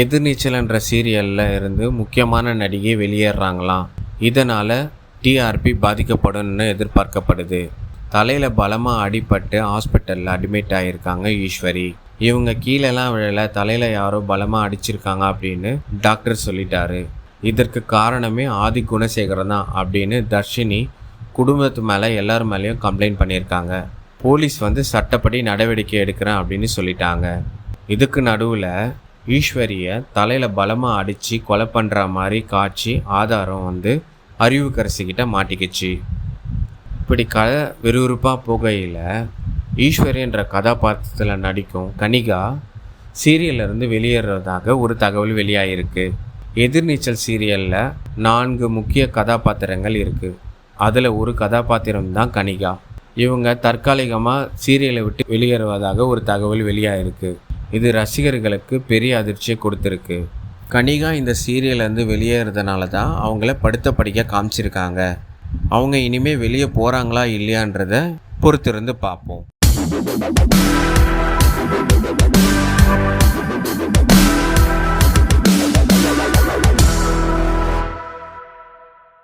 எதிர்நீச்சல் என்ற சீரியலில் இருந்து முக்கியமான நடிகை வெளியேறாங்களாம். இதனால் டிஆர்பி பாதிக்கப்படும்னு எதிர்பார்க்கப்படுது. தலையில் பலமாக அடிபட்டு ஹாஸ்பிட்டலில் அட்மிட் ஆகியிருக்காங்க ஈஸ்வரி. இவங்க கீழெல்லாம் விழல, தலையில் யாரோ பலமாக அடிச்சிருக்காங்க அப்படின்னு டாக்டர் சொல்லிட்டாரு. இதற்கு காரணமே ஆதி குணசேகரன் தான் அப்படின்னு தர்ஷினி குடும்பத்து மேலே எல்லார் மேலேயும் கம்ப்ளைண்ட் பண்ணியிருக்காங்க. போலீஸ் சட்டப்படி நடவடிக்கை எடுக்கிறேன் அப்படின்னு சொல்லிட்டாங்க. இதுக்கு நடுவில் ஈஸ்வரியை தலையில் பலமாக அடித்து கொலை பண்ணுற மாதிரி காட்சி ஆதாரம் அறிவுக்கரசிக்கிட்ட மாட்டிக்கிச்சு. இப்படி கதை விறுவிறுப்பாக போகையில் ஈஸ்வரி என்ற கதாபாத்திரத்தில் நடிக்கும் கனிகா சீரியலிருந்து வெளியேறதாக ஒரு தகவல் வெளியாகிருக்கு. எதிர்நீச்சல் சீரியலில் 4 முக்கிய கதாபாத்திரங்கள் இருக்குது. அதில் ஒரு கதாபாத்திரம் தான் கனிகா. இவங்க தற்காலிகமாக சீரியலை விட்டு வெளியேறுவதாக ஒரு தகவல் வெளியாகிருக்கு. இது ரசிகர்களுக்கு பெரிய அதிர்ச்சியை கொடுத்துருக்கு. கனிகா இந்த சீரியலேருந்து வெளியேறதுனால தான் அவங்கள படுத்த படிக்க காமிச்சிருக்காங்க. அவங்க இனிமேல் வெளியே போகிறாங்களா இல்லையான்றதை பொறுத்திருந்து பார்ப்போம்.